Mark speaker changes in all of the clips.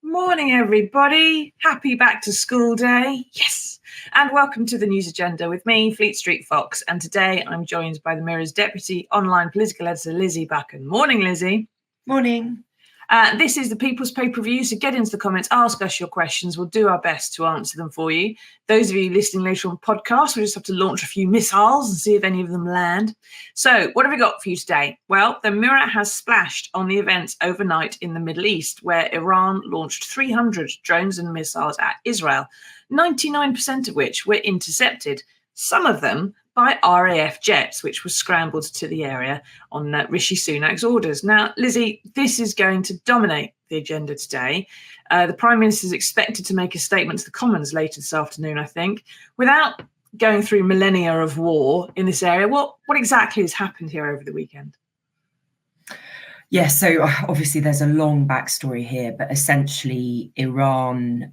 Speaker 1: Morning, everybody. Happy back to school day. Yes. And welcome to the news agenda with me, Fleet Street Fox. And today I'm joined by the Mirror's deputy online political editor, Lizzy Buchan. Morning, Lizzy.
Speaker 2: Morning.
Speaker 1: This is the People's Pay-Per-View, so get into the comments, ask us your questions. We'll do our best to answer them for you. Those of you listening later on podcast, we just have to launch a few missiles and see if any of them land. So what have we got for you today? Well, the Mirror has splashed on the events overnight in the Middle East, where Iran launched 300 drones and missiles at Israel, 99% of which were intercepted, some of them by RAF jets, which were scrambled to the area on Rishi Sunak's orders. Now, Lizzy, this is going to dominate the agenda today. The Prime Minister is expected to make a statement to the Commons later this afternoon, I think. Without going through millennia of war in this area, what exactly has happened here over the weekend?
Speaker 2: Yeah, so obviously there's a long backstory here, but essentially Iran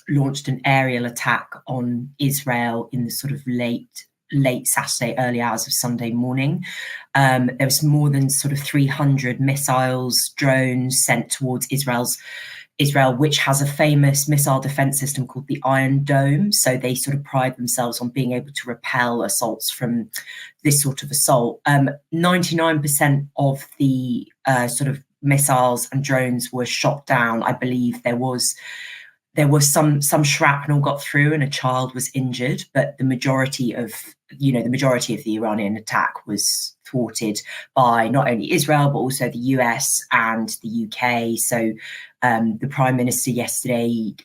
Speaker 2: launched an aerial attack on Israel in the sort of late Saturday, early hours of Sunday morning. There was more than sort of 300 missiles, drones sent towards Israel, which has a famous missile defense system called the Iron Dome. So they sort of pride themselves on being able to repel assaults from this sort of assault. 99% of the sort of missiles and drones were shot down. I believe there was some shrapnel got through and a child was injured, but the majority of the Iranian attack was thwarted by not only Israel, but also the US and the UK. So the Prime Minister yesterday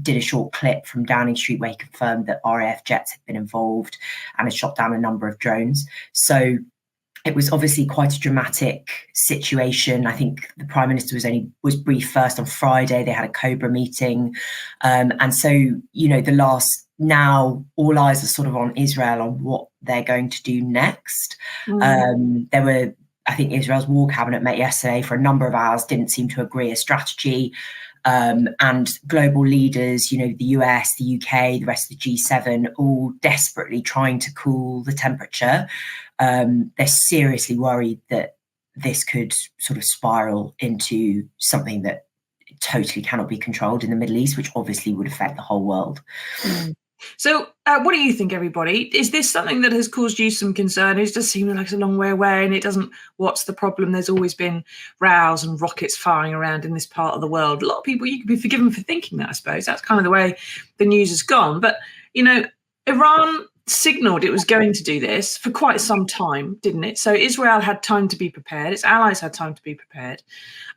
Speaker 2: did a short clip from Downing Street where he confirmed that RAF jets had been involved and had shot down a number of drones. So it was obviously quite a dramatic situation. I think the Prime Minister was briefed first on Friday. They had a Cobra meeting. And so, now all eyes are sort of on Israel on what they're going to do next. I think Israel's war cabinet met yesterday for a number of hours, didn't seem to agree a strategy. And global leaders, the US, the UK, the rest of the G7, all desperately trying to cool the temperature. They're seriously worried that this could sort of spiral into something that totally cannot be controlled in the Middle East, which obviously would affect the whole world.
Speaker 1: So what do you think, everybody? Is this something that has caused you some concern? It does seem like it's a long way away and it doesn't, what's the problem? There's always been rows and rockets firing around in this part of the world. A lot of people, you could be forgiven for thinking that, I suppose. That's kind of the way the news has gone. But, Iran signalled it was going to do this for quite some time, didn't it? So Israel had time to be prepared. Its allies had time to be prepared.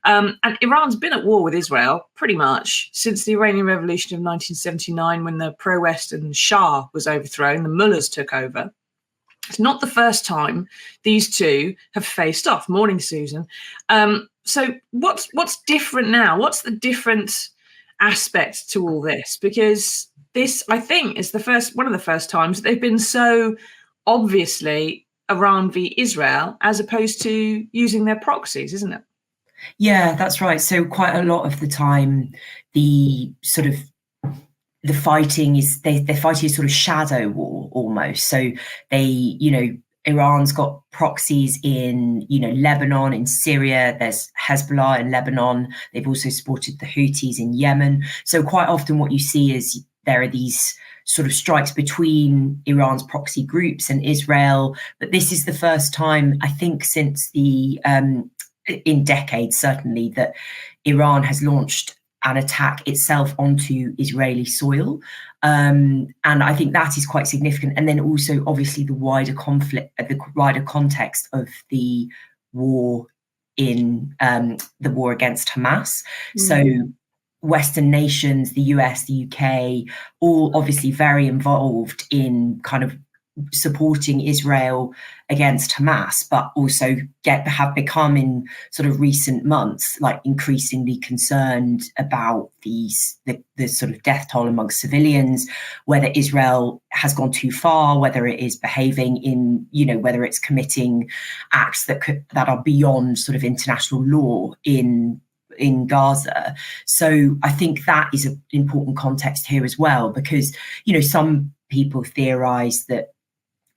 Speaker 1: And Iran's been at war with Israel pretty much since the Iranian Revolution of 1979, when the pro-Western Shah was overthrown, the mullahs took over. It's not the first time these two have faced off. Morning, Susan. So what's different now? What's the different aspect to all this? Because this, I think, is one of the first times they've been so obviously Iran v Israel, as opposed to using their proxies, isn't it?
Speaker 2: Yeah, that's right. So quite a lot of the time, the fighting is they're fighting a sort of shadow war almost. So Iran's got proxies in, Lebanon, in Syria. There's Hezbollah in Lebanon. They've also supported the Houthis in Yemen. So quite often what you see is there are these sort of strikes between Iran's proxy groups and Israel. But this is the first time, I think, since in decades, certainly, that Iran has launched an attack itself onto Israeli soil. And I think that is quite significant. And then also, obviously, the wider conflict, the wider context of the war the war against Hamas. So Western nations, the US, the UK, all obviously very involved in kind of supporting Israel against Hamas, but also have become in sort of recent months like increasingly concerned about the sort of death toll amongst civilians, whether Israel has gone too far, whether it is behaving in, whether it's committing acts that are beyond sort of international law in Gaza. So I think that is an important context here as well, because, some people theorize that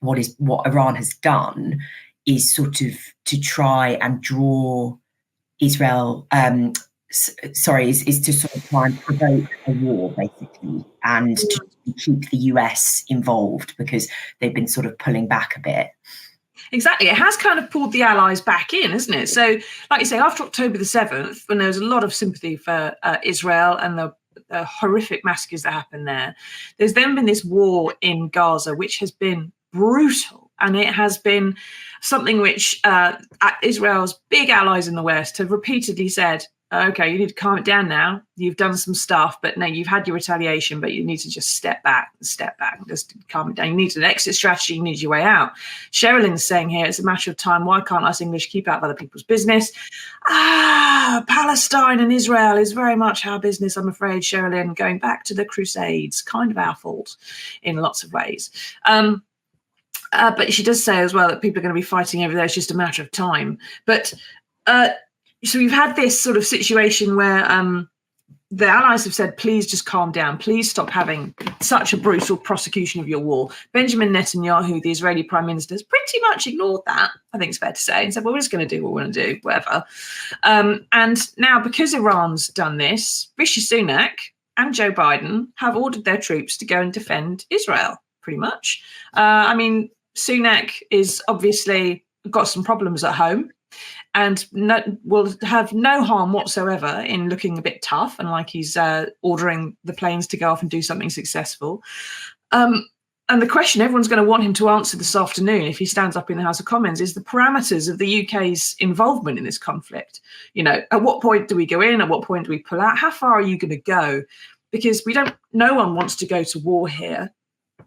Speaker 2: what Iran has done is sort of to try and draw Israel sorry, is to sort of try and provoke a war, basically, and to keep the US involved because they've been sort of pulling back a bit.
Speaker 1: Exactly. It has kind of pulled the Allies back in, isn't it? So, like you say, after October the 7th, when there was a lot of sympathy for Israel and the horrific massacres that happened there, there's then been this war in Gaza, which has been brutal. And it has been something which Israel's big allies in the West have repeatedly said, okay, you need to calm it down now. You've done some stuff, but no, you've had your retaliation, but you need to just step back, just calm it down. You need an exit strategy, you need your way out. Sherilyn's saying here, it's a matter of time. Why can't us English keep out of other people's business? Palestine and Israel is very much our business, I'm afraid, Sherilyn, going back to the Crusades, kind of our fault in lots of ways. But she does say as well that people are going to be fighting over there. It's just a matter of time. But so we've had this sort of situation where the Allies have said, please just calm down. Please stop having such a brutal prosecution of your war. Benjamin Netanyahu, the Israeli Prime Minister, has pretty much ignored that, I think it's fair to say, and said, well, we're just going to do what we're going to do, whatever. And now, because Iran's done this, Rishi Sunak and Joe Biden have ordered their troops to go and defend Israel, pretty much. I mean, Sunak is obviously got some problems at home and will have no harm whatsoever in looking a bit tough and like he's ordering the planes to go off and do something successful. And the question everyone's going to want him to answer this afternoon, if he stands up in the House of Commons, is the parameters of the UK's involvement in this conflict. You know, at what point do we go in? At what point do we pull out? How far are you going to go? Because no one wants to go to war here.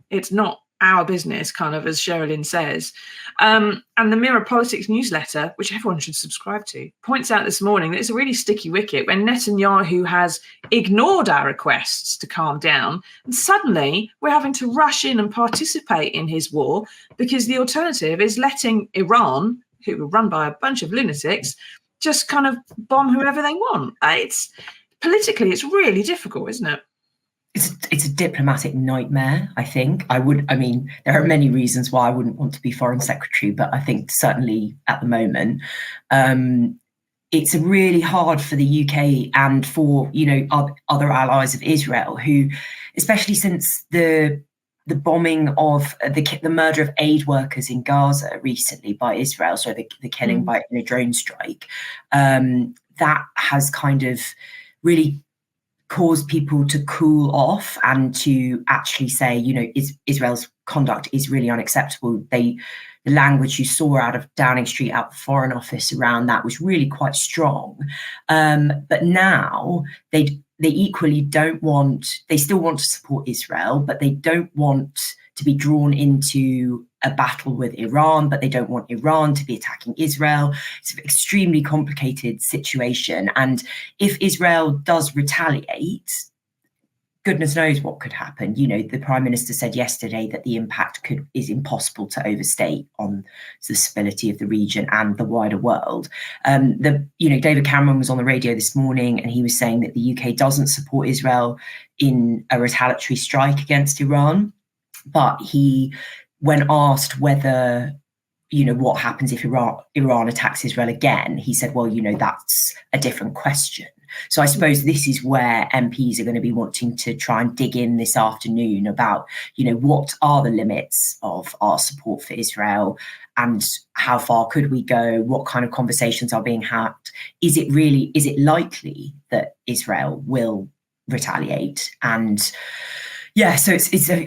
Speaker 1: It's not our business, kind of, as Sherilyn says. And the Mirror Politics newsletter, which everyone should subscribe to, points out this morning that it's a really sticky wicket when Netanyahu has ignored our requests to calm down, and suddenly we're having to rush in and participate in his war because the alternative is letting Iran, who are run by a bunch of lunatics, just kind of bomb whoever they want. Politically, it's really difficult, isn't it?
Speaker 2: It's a diplomatic nightmare, I think. I mean, there are many reasons why I wouldn't want to be foreign secretary, but I think certainly at the moment, it's really hard for the UK and for, you know, other allies of Israel who, especially since the bombing of the murder of aid workers in Gaza recently by Israel, so the killing by in a drone strike, that has kind of really caused people to cool off and to actually say, you know, Israel's conduct is really unacceptable. The language you saw out of Downing Street, out the Foreign Office around that was really quite strong. But now they equally they still want to support Israel, but they don't want to be drawn into a battle with Iran, but they don't want Iran to be attacking Israel. It's an extremely complicated situation. And if Israel does retaliate, goodness knows what could happen. You know, the Prime Minister said yesterday that the impact is impossible to overstate on the stability of the region and the wider world. David Cameron was on the radio this morning and he was saying that the UK doesn't support Israel in a retaliatory strike against Iran. But when asked whether, you know, what happens if Iran attacks Israel again, he said, well, you know, that's a different question. So I suppose this is where MPs are going to be wanting to try and dig in this afternoon about, you know, what are the limits of our support for Israel and how far could we go? What kind of conversations are being had? Is it likely that Israel will retaliate? And yeah, so it's a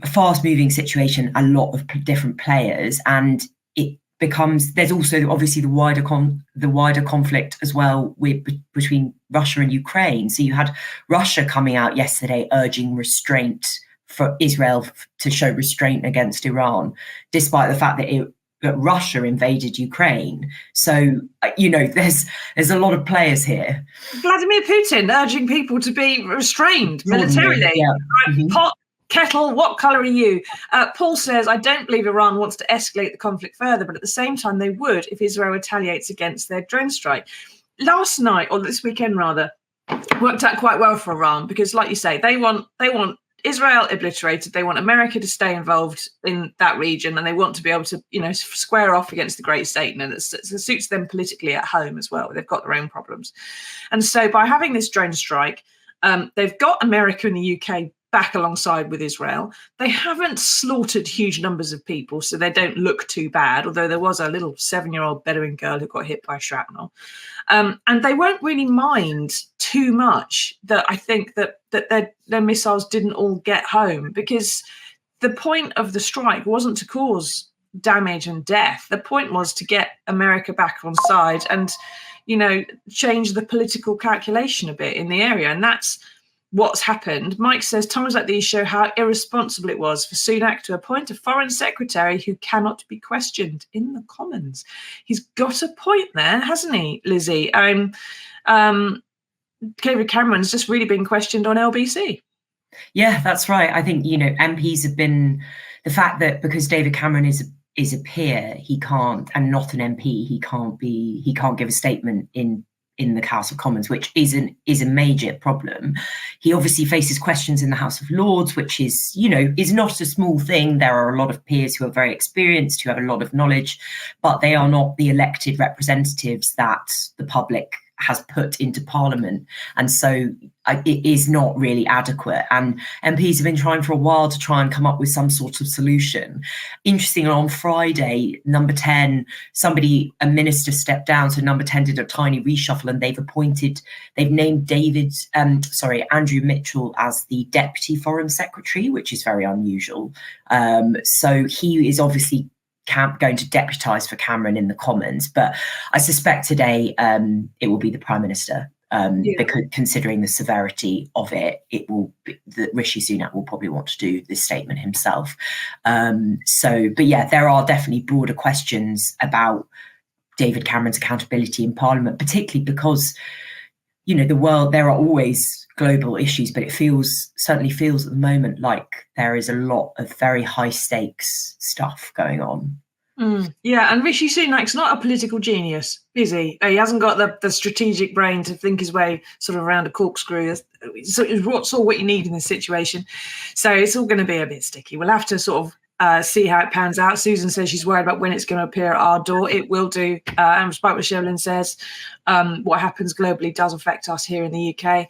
Speaker 2: fast-moving situation, a lot of different players, and it becomes. There's also obviously the wider conflict as well between Russia and Ukraine. So you had Russia coming out yesterday urging restraint for Israel to show restraint against Iran, despite the fact that Russia invaded Ukraine. So, you know, there's a lot of players here.
Speaker 1: Vladimir Putin urging people to be restrained militarily.
Speaker 2: Yeah.
Speaker 1: Mm-hmm. Pot, kettle, what colour are you? Paul says, I don't believe Iran wants to escalate the conflict further, but at the same time they would if Israel retaliates against their drone strike. Last night, or this weekend rather, worked out quite well for Iran because, like you say, they want Israel obliterated. They want America to stay involved in that region, and they want to be able to, square off against the great Satan, and it suits them politically at home as well. They've got their own problems. And so by having this drone strike, they've got America and the UK back alongside with Israel. They haven't slaughtered huge numbers of people, so they don't look too bad, although there was a little 7-year-old Bedouin girl who got hit by shrapnel. And they won't really mind too much that I think that their missiles didn't all get home, because the point of the strike wasn't to cause damage and death. The point was to get America back on side and, change the political calculation a bit in the area. And that's what's happened. Mike says, times like these show how irresponsible it was for Sunak to appoint a foreign secretary who cannot be questioned in the Commons. He's got a point there, hasn't he, Lizzy? David Cameron's just really been questioned on LBC.
Speaker 2: Yeah, that's right. I think, MPs have been, the fact that because David Cameron is a peer, he can't, and not an MP, he can't give a statement in the House of Commons, which is a major problem. He obviously faces questions in the House of Lords, which is not a small thing. There are a lot of peers who are very experienced, who have a lot of knowledge, but they are not the elected representatives that the public has put into Parliament. And so it is not really adequate. And MPs have been trying for a while to try and come up with some sort of solution. Andrew, on Friday, number 10, a minister stepped down. So number 10 did a tiny reshuffle, and they've named Andrew Mitchell as the Deputy Foreign Secretary, which is very unusual. So he is obviously going to deputise for Cameron in the Commons, but I suspect today it will be the Prime Minister, because considering the severity of it, Rishi Sunak will probably want to do this statement himself. But there are definitely broader questions about David Cameron's accountability in Parliament, particularly because there are always global issues, but it certainly feels at the moment like there is a lot of very high stakes stuff going on.
Speaker 1: Yeah, and Rishi Sunak's not a political genius, is he? He hasn't got the strategic brain to think his way sort of around a corkscrew. So what's all what you need in this situation? So it's all going to be a bit sticky. We'll have to sort of see how it pans out. Susan says she's worried about when it's going to appear at our door. It will do. And despite what Sherilyn says, what happens globally does affect us here in the UK.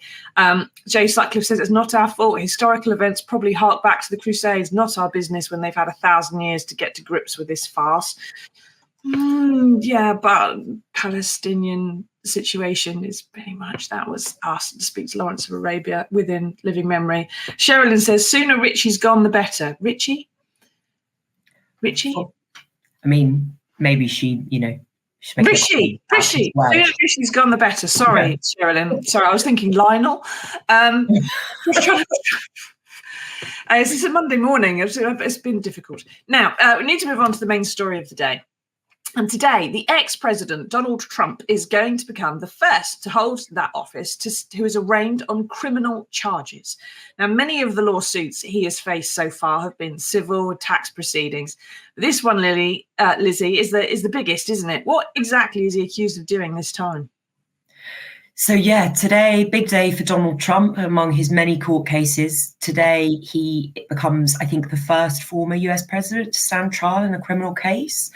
Speaker 1: Jay Sutcliffe says it's not our fault. Historical events probably hark back to the Crusades, not our business when they've had 1,000 years to get to grips with this farce. Yeah, but Palestinian situation is pretty much, that was us, to speak to Lawrence of Arabia within living memory. Sherilyn says, sooner Richie's gone, the better. Richie?
Speaker 2: I mean, maybe she,
Speaker 1: Rishi. Well. Rishi's gone, the better. Sorry, Sherilyn. Sorry, I was thinking Lionel. It's a Monday morning. It's been difficult. Now, we need to move on to the main story of the day. And today, the ex-president, Donald Trump, is going to become the first to hold that office who is arraigned on criminal charges. Now, many of the lawsuits he has faced so far have been civil tax proceedings. This one, Lizzy, is the biggest, isn't it? What exactly is he accused of doing this time?
Speaker 2: So today, big day for Donald Trump among his many court cases. Today, he becomes, I think, the first former US president to stand trial in a criminal case.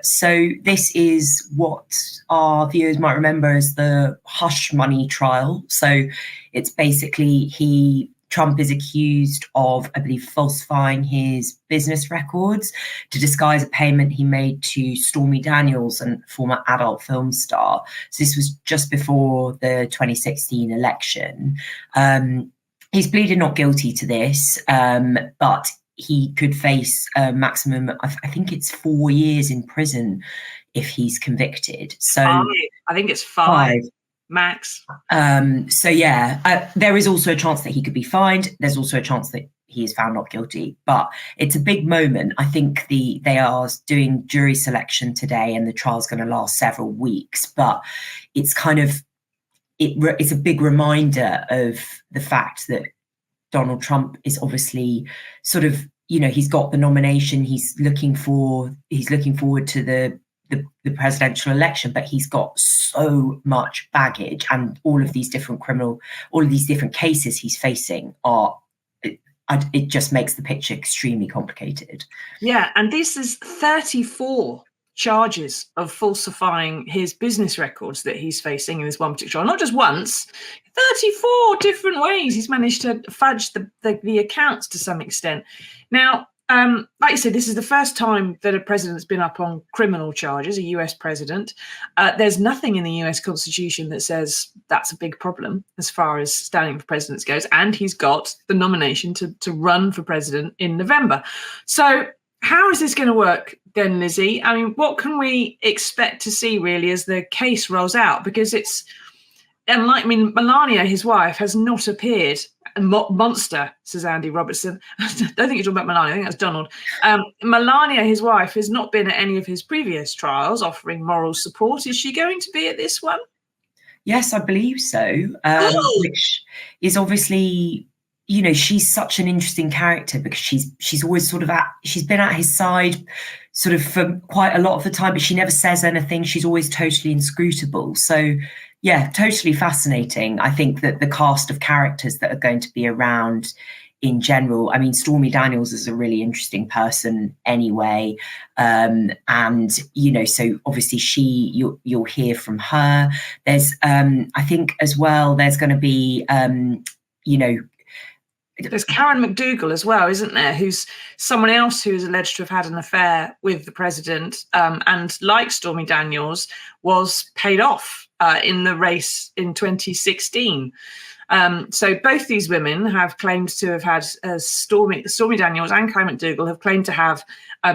Speaker 2: So this is what our viewers might remember as the hush money trial. So it's basically Trump is accused of, I believe, falsifying his business records to disguise a payment he made to Stormy Daniels, a former adult film star. So this was just before the 2016 election. He's pleaded not guilty to this, but he could face a maximum, I think it's 4 years in prison if he's convicted. So
Speaker 1: I think it's 5. Max.
Speaker 2: There is also a chance that he could be fined. There's also a chance that he is found not guilty. But it's a big moment. I think they are doing jury selection today, and the trial's going to last several weeks. But it's it's a big reminder of the fact that Donald Trump is obviously sort of, he's got the nomination. He's looking forward to the presidential election, but he's got so much baggage, and all of these different cases he's facing are it just makes the picture extremely complicated.
Speaker 1: Yeah, and this is 34 charges of falsifying his business records that he's facing in this one particular trial. Not just once, 34 different ways he's managed to fudge the accounts to some extent. Now, like you said, this is the first time that a president's been up on criminal charges, a US president. There's nothing in the US Constitution that says that's a big problem as far as standing for presidents goes. And he's got the nomination to run for president in November. So how is this going to work then, Lizzy? I mean, what can we expect to see really as the case rolls out? Because it's, unlike, I mean, Melania, his wife, has not appeared. Monster, says Andy Robertson. I don't think you're talking about Melania, I think that's Donald. Melania, his wife, has not been at any of his previous trials offering moral support. Is she going to be at this one?
Speaker 2: Yes, I believe so, which is obviously, you know, she's such an interesting character because she's always sort of she's been at his side sort of for quite a lot of the time, but she never says anything. She's always totally inscrutable. So yeah, totally fascinating. I think that the cast of characters that are going to be around in general, I mean, Stormy Daniels is a really interesting person anyway. And, you know, so obviously you'll hear from her. There's, I think as well, there's going to be, you know,
Speaker 1: there's Karen McDougal as well, isn't there? Who's someone else who's alleged to have had an affair with the president, and like Stormy Daniels, was paid off in the race in 2016. So both these women have claimed to have had Stormy Daniels and Karen McDougal have claimed to have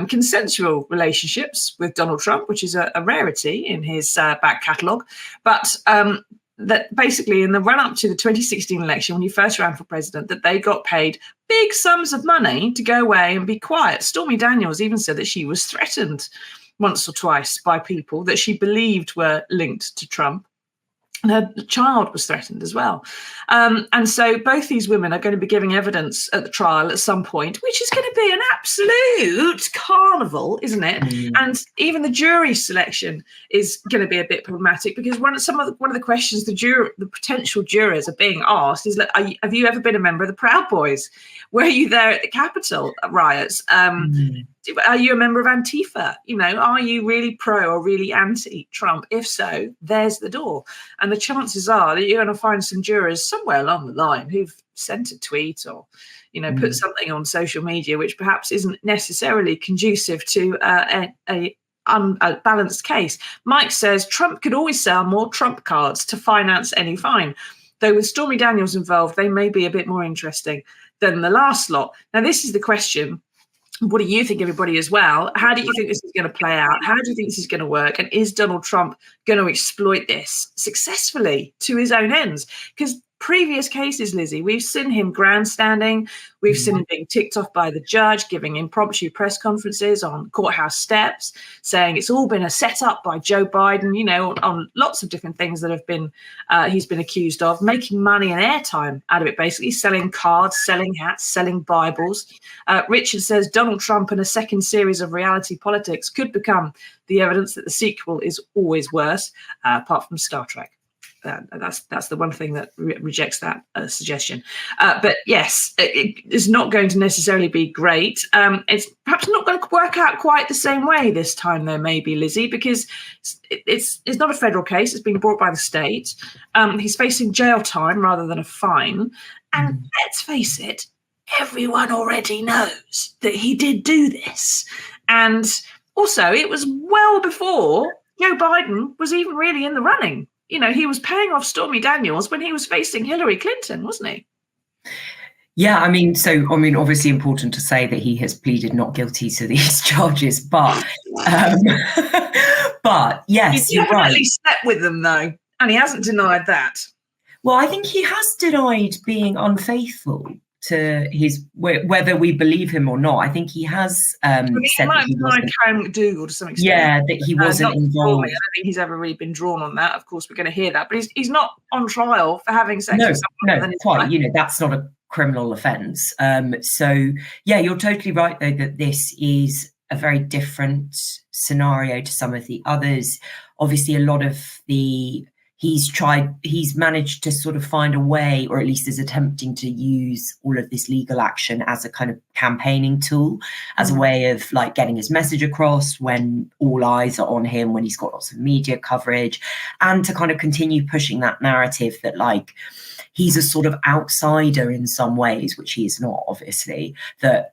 Speaker 1: consensual relationships with Donald Trump, which is a rarity in his back catalogue. But that basically in the run up to the 2016 election, when he first ran for president, that they got paid big sums of money to go away and be quiet. Stormy Daniels even said that she was threatened once or twice by people that she believed were linked to Trump. And her child was threatened as well. And so both these women are going to be giving evidence at the trial at some point, which is going to be an absolute carnival, isn't it? Mm. And even the jury selection is going to be a bit problematic because one of the questions the potential jurors are being asked is, like, have you ever been a member of the Proud Boys? Were you there at the Capitol riots? Are you a member of Antifa? You know, are you really pro or really anti-Trump? If so, there's the door. And the chances are that you're going to find some jurors somewhere along the line who've sent a tweet or, you know, put something on social media which perhaps isn't necessarily conducive to a balanced case. Mike says Trump could always sell more Trump cards to finance any fine. Though with Stormy Daniels involved, they may be a bit more interesting than the last lot. Now, this is the question. What do you think, everybody, as well? How do you think this is going to play out? How do you think this is going to work? And is Donald Trump going to exploit this successfully to his own ends? Because previous cases, Lizzy, we've seen him grandstanding. We've seen him being ticked off by the judge, giving impromptu press conferences on courthouse steps, saying it's all been a setup by Joe Biden, you know, on lots of different things that have been he's been accused of, making money and airtime out of it, basically selling cards, selling hats, selling Bibles. Richard says Donald Trump and a second series of reality politics could become the evidence that the sequel is always worse, apart from Star Trek. That's the one thing that rejects that suggestion. But yes, it is not going to necessarily be great. It's perhaps not going to work out quite the same way this time, though, maybe, Lizzy, because it's not a federal case. It's been brought by the state. He's facing jail time rather than a fine. And let's face it, everyone already knows that he did do this. And also, it was well before Joe Biden was even really in the running. You know, he was paying off Stormy Daniels when he was facing Hillary Clinton, wasn't he?
Speaker 2: Yeah, I mean, obviously important to say that he has pleaded not guilty to these charges, but yes,
Speaker 1: you're right. He slept with them, though, and he hasn't denied that.
Speaker 2: Well, I think he has denied being unfaithful to his, whether we believe him or not. I think he has said that he wasn't.
Speaker 1: Karen McDougal to some extent.
Speaker 2: Yeah, that he wasn't involved.
Speaker 1: I don't think he's ever really been drawn on that. Of course, we're going to hear that, but he's not on trial for having sex with someone. No,
Speaker 2: quite. You know, that's not a criminal offence. So yeah, you're totally right, though, that this is a very different scenario to some of the others. Obviously, a lot of the he's managed to sort of find a way, or at least is attempting to use all of this legal action as a kind of campaigning tool, as a way of like getting his message across when all eyes are on him, when he's got lots of media coverage, and to kind of continue pushing that narrative that like he's a sort of outsider in some ways, which he is not, obviously, that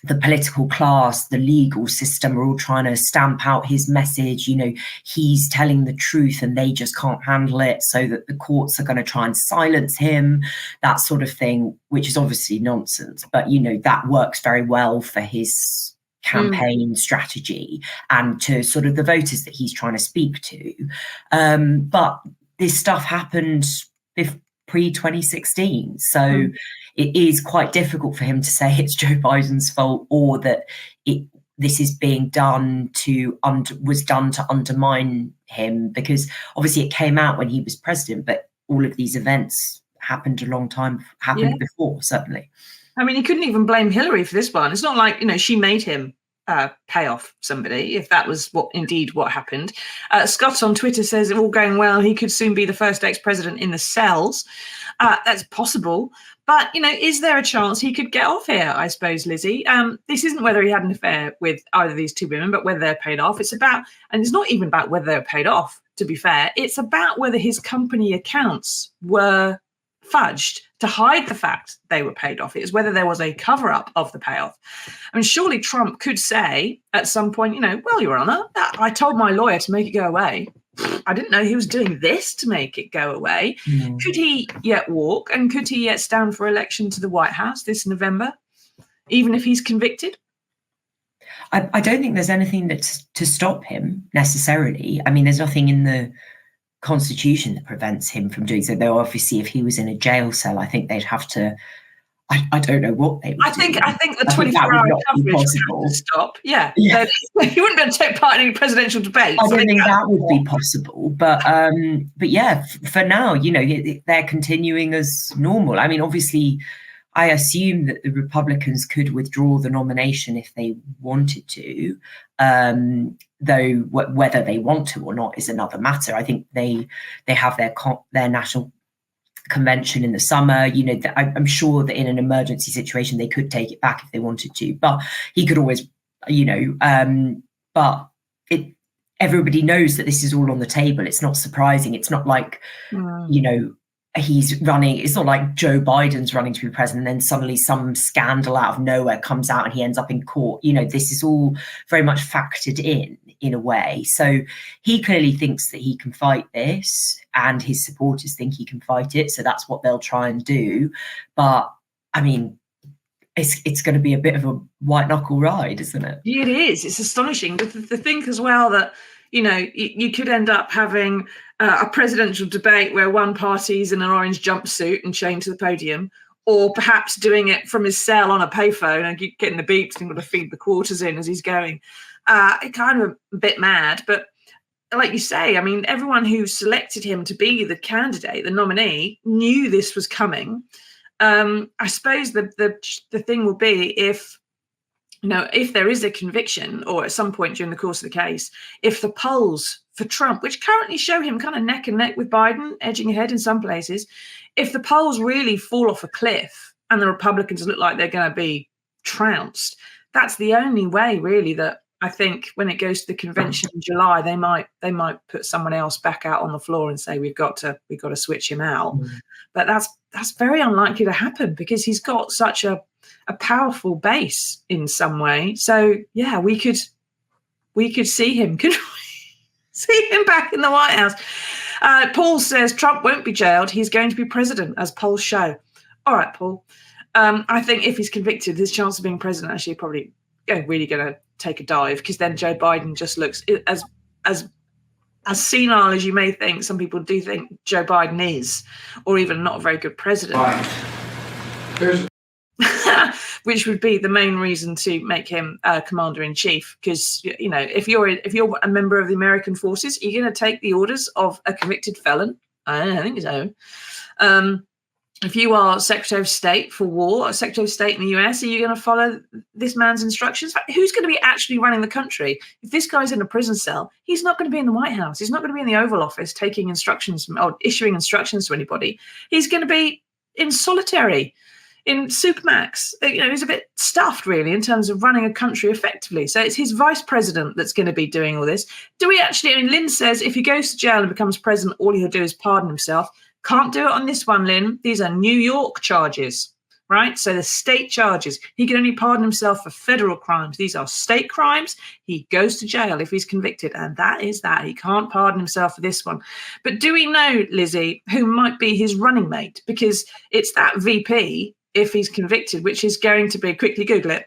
Speaker 2: the political class, the legal system are all trying to stamp out his message. You know, he's telling the truth and they just can't handle it, so that the courts are going to try and silence him, that sort of thing, which is obviously nonsense. But, you know, that works very well for his campaign strategy and to sort of the voters that he's trying to speak to. But this stuff happened pre-2016. So it is quite difficult for him to say it's Joe Biden's fault, or that this is being done was done to undermine him, because obviously it came out when he was president, but all of these events happened before, certainly.
Speaker 1: I mean, he couldn't even blame Hillary for this one. It's not like, you know, she made him pay off somebody, if that was what happened. Scott on Twitter says, all going well, he could soon be the first ex-president in the cells. That's possible. But, you know, is there a chance he could get off here, I suppose, Lizzie? This isn't whether he had an affair with either of these two women, but whether they're paid off. It's not even about whether they're paid off, to be fair. It's about whether his company accounts were fudged to hide the fact they were paid off. It is whether there was a cover-up of the payoff. I mean, surely Trump could say at some point, you know, well, Your Honor, I told my lawyer to make it go away. I didn't know he was doing this to make it go away. Could he yet walk, and could he yet stand for election to the White House this November, even if he's convicted?
Speaker 2: I don't think there's anything that's to stop him necessarily. I mean, there's nothing in the Constitution that prevents him from doing so. Though obviously, if he was in a jail cell, I think they'd have to. I don't know what they would do.
Speaker 1: I think the 24-hour coverage would stop. Yeah. You wouldn't be able to take part in any presidential debates.
Speaker 2: I don't think that would be possible. But yeah, for now, you know, they're continuing as normal. I mean, obviously, I assume that the Republicans could withdraw the nomination if they wanted to, though whether they want to or not is another matter. I think they have their national convention in the summer. You know, I'm sure that in an emergency situation they could take it back if they wanted to. But he could always, you know, but everybody knows that this is all on the table. It's not surprising. It's not like, you know, he's running. It's not like Joe Biden's running to be president and then suddenly some scandal out of nowhere comes out and he ends up in court. You know, this is all very much factored in a way. So he clearly thinks that he can fight this, and his supporters think he can fight it. So that's what they'll try and do. But I mean, it's going to be a bit of a white knuckle ride, isn't it?
Speaker 1: It is. It's astonishing. But to think as well that, you know, you could end up having a presidential debate where one party's in an orange jumpsuit and chained to the podium, or perhaps doing it from his cell on a payphone and getting the beeps and got to feed the quarters in as he's going. It's kind of a bit mad. But like you say, I mean, everyone who selected him to be the candidate, the nominee, knew this was coming. I suppose the thing will be if there is a conviction, or at some point during the course of the case, if the polls for Trump, which currently show him kind of neck and neck with Biden, edging ahead in some places, if the polls really fall off a cliff and the Republicans look like they're going to be trounced, that's the only way really that I think when it goes to the convention in July, they might put someone else back out on the floor and say we've got to switch him out. But that's very unlikely to happen because he's got such a powerful base in some way. So yeah, we could see him. Could we see him back in the White House? Paul says Trump won't be jailed. He's going to be president, as polls show. All right, Paul. I think if he's convicted, his chance of being president actually probably really going to take a dive, because then Joe Biden just looks as senile as you may think. Some people do think Joe Biden is, or even not a very good president. Which would be the main reason to make him commander-in-chief, because you know if you're a member of the American forces, you're going to take the orders of a convicted felon. I don't think so. if you are Secretary of State for War or Secretary of State in the US, are you going to follow this man's instructions? Who's going to be actually running the country? If this guy's in a prison cell, he's not going to be in the White House. He's not going to be in the Oval Office taking instructions or issuing instructions to anybody. He's going to be in solitary, in Supermax. He's a bit stuffed, really, in terms of running a country effectively. So it's his vice president that's going to be doing all this. Do we actually, Lynn says if he goes to jail and becomes president, all he'll do is pardon himself. Can't do it on this one, Lynn. These are New York charges, right? So the state charges. He can only pardon himself for federal crimes. These are state crimes. He goes to jail if he's convicted, and that is that. He can't pardon himself for this one. But do we know, Lizzy, who might be his running mate? Because it's that VP, if he's convicted, which is going to be, quickly Google it,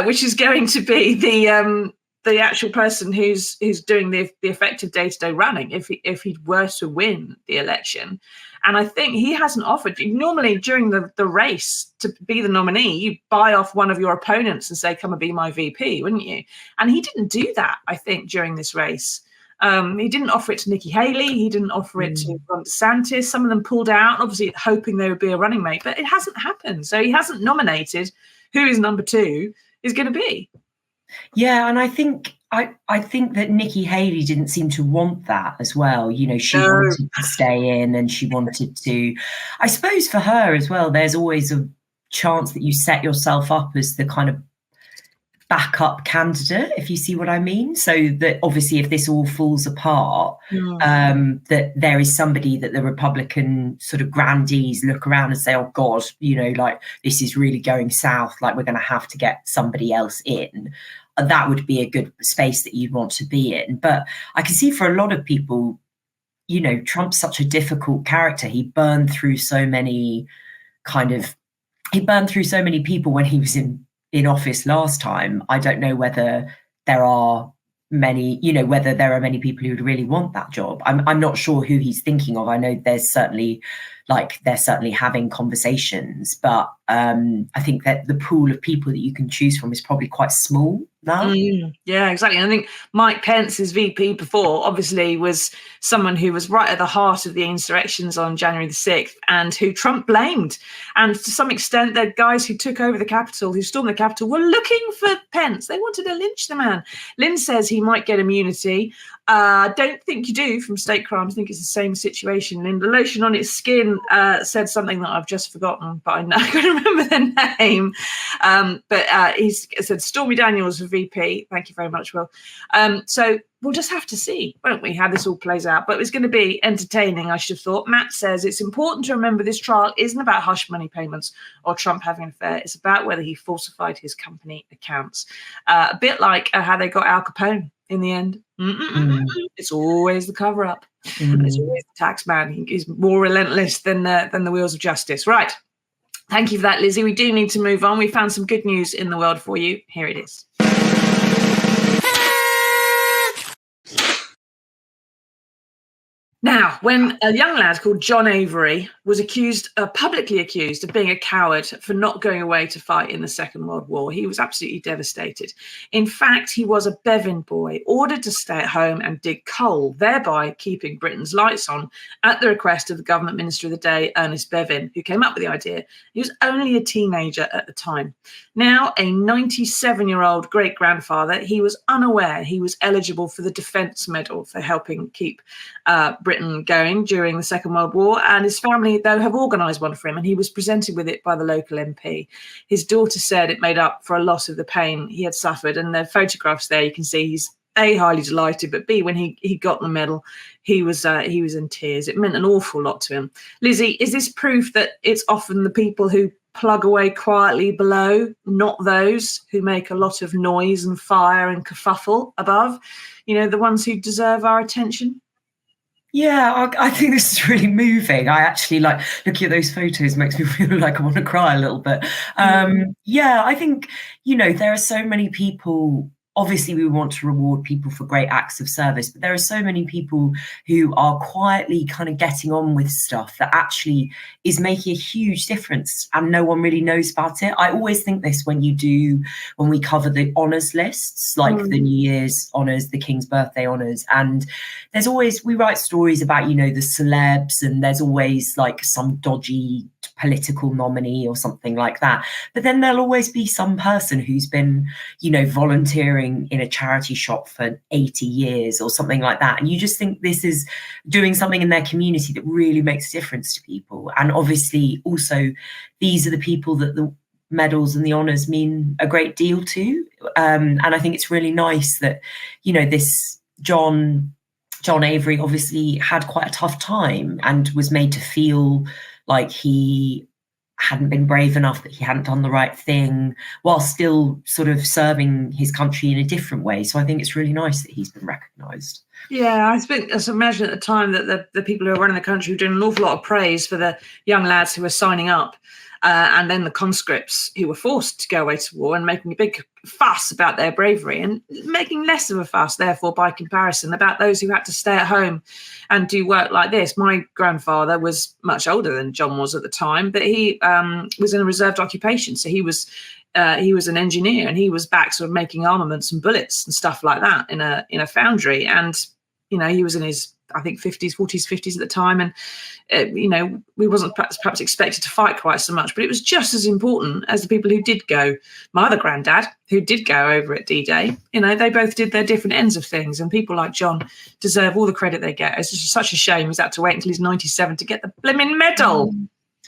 Speaker 1: which is going to be the actual person who's doing the effective day-to-day running if he were to win the election. And I think he hasn't offered. Normally during the race to be the nominee, you buy off one of your opponents and say, come and be my VP, wouldn't you? And he didn't do that, I think, during this race. He didn't offer it to Nikki Haley. He didn't offer it to Ron DeSantis. Some of them pulled out, obviously hoping they would be a running mate, but it hasn't happened. So he hasn't nominated who his number two is going to be.
Speaker 2: Yeah, and I think that Nikki Haley didn't seem to want that as well. She wanted to stay in, and she wanted to. I suppose for her as well, there's always a chance that you set yourself up as the kind of backup candidate, if you see what I mean. So that obviously if this all falls apart, that there is somebody that the Republican sort of grandees look around and say, oh God, this is really going south, like we're going to have to get somebody else in. That would be a good space that you'd want to be in. But I can see for a lot of people, Trump's such a difficult character. He burned through so many people when he was in office last time. I don't know whether there are many people who would really want that job. I'm not sure who he's thinking of. I know they're certainly having conversations, but I think that the pool of people that you can choose from is probably quite small now.
Speaker 1: Yeah, exactly. I think Mike Pence, his VP before, obviously was someone who was right at the heart of the insurrections on January the 6th and who Trump blamed. And to some extent, the guys who took over the Capitol, who stormed the Capitol, were looking for Pence. They wanted to lynch the man. Lynn says he might get immunity. Don't think you do from state crimes. I think it's the same situation. And the lotion on its skin said something that I've just forgotten, but I can't remember the name. But he said Stormy Daniels for VP. Thank you very much, Will. So we'll just have to see, won't we, how this all plays out. But it's going to be entertaining, I should have thought. Matt says it's important to remember this trial isn't about hush money payments or Trump having an affair. It's about whether he falsified his company accounts. A bit like how they got Al Capone in the end. It's always the cover-up. It's always the tax man. He's more relentless than the wheels of justice. Right. Thank you for that, Lizzy. We do need to move on. We found some good news in the world for you. Here it is. Now, when a young lad called John Avery was publicly accused of being a coward for not going away to fight in the Second World War, he was absolutely devastated. In fact, he was a Bevin boy, ordered to stay at home and dig coal, thereby keeping Britain's lights on at the request of the government minister of the day, Ernest Bevin, who came up with the idea. He was only a teenager at the time. Now, a 97-year-old great-grandfather, he was unaware he was eligible for the Defence Medal for helping keep Britain going during the Second World War, and his family, though, have organised one for him, and he was presented with it by the local MP. His daughter said it made up for a lot of the pain he had suffered, and the photographs there, you can see he's A, highly delighted, but B, when he got the medal, he was in tears. It meant an awful lot to him. Lizzy, is this proof that it's often the people who plug away quietly below, not those who make a lot of noise and fire and kerfuffle above, the ones who deserve our attention?
Speaker 2: Yeah, I think this is really moving. I actually looking at those photos makes me feel like I want to cry a little bit. Yeah, I think, there are so many people. Obviously, we want to reward people for great acts of service, but there are so many people who are quietly kind of getting on with stuff that actually is making a huge difference and no one really knows about it. I always think this when we cover the honours lists, like the New Year's honours, the King's birthday honours. And we write stories about, the celebs, and there's always like some dodgy political nominee or something like that. But then there'll always be some person who's been, you know, volunteering in a charity shop for 80 years or something like that. And you just think this is doing something in their community that really makes a difference to people. And obviously also these are the people that the medals and the honours mean a great deal to. And I think it's really nice that, you know, this John Avery obviously had quite a tough time and was made to feel like he hadn't been brave enough, that he hadn't done the right thing, while still sort of serving his country in a different way. So I think it's really nice that he's been recognised.
Speaker 1: Yeah, I think, as I imagine at the time, that the people who are running the country were doing an awful lot of praise for the young lads who were signing up, and then the conscripts who were forced to go away to war, and making a big fuss about their bravery, and making less of a fuss, therefore, by comparison, about those who had to stay at home and do work like this. My grandfather was much older than John was at the time, but he was in a reserved occupation, so he was an engineer, and he was back sort of making armaments and bullets and stuff like that in a foundry. And you know, he was in his, I think, 40s, 50s at the time, and you know, we wasn't perhaps expected to fight quite so much, but it was just as important as the people who did go. My other granddad, who did go over at D-Day, you know, they both did their different ends of things, and people like John deserve all the credit they get. It's just such a shame he's had to wait until he's 97 to get the blimmin' medal.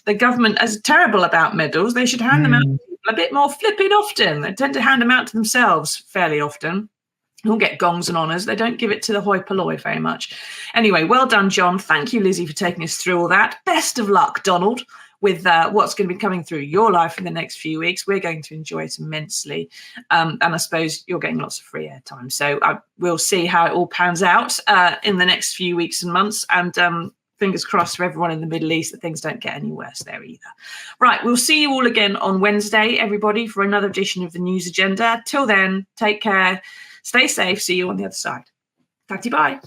Speaker 1: The government is terrible about medals. They should hand them out to people a bit more flipping often. They tend to hand them out to themselves fairly often. Who'll get gongs and honours. They don't give it to the hoi polloi very much. Anyway, well done, John. Thank you, Lizzy, for taking us through all that. Best of luck, Donald, with what's going to be coming through your life in the next few weeks. We're going to enjoy it immensely. And I suppose you're getting lots of free airtime. So we'll see how it all pans out in the next few weeks and months. And fingers crossed for everyone in the Middle East that things don't get any worse there either. Right, we'll see you all again on Wednesday, everybody, for another edition of the News Agenda. Till then, take care. Stay safe. See you on the other side. Talk to you. Bye.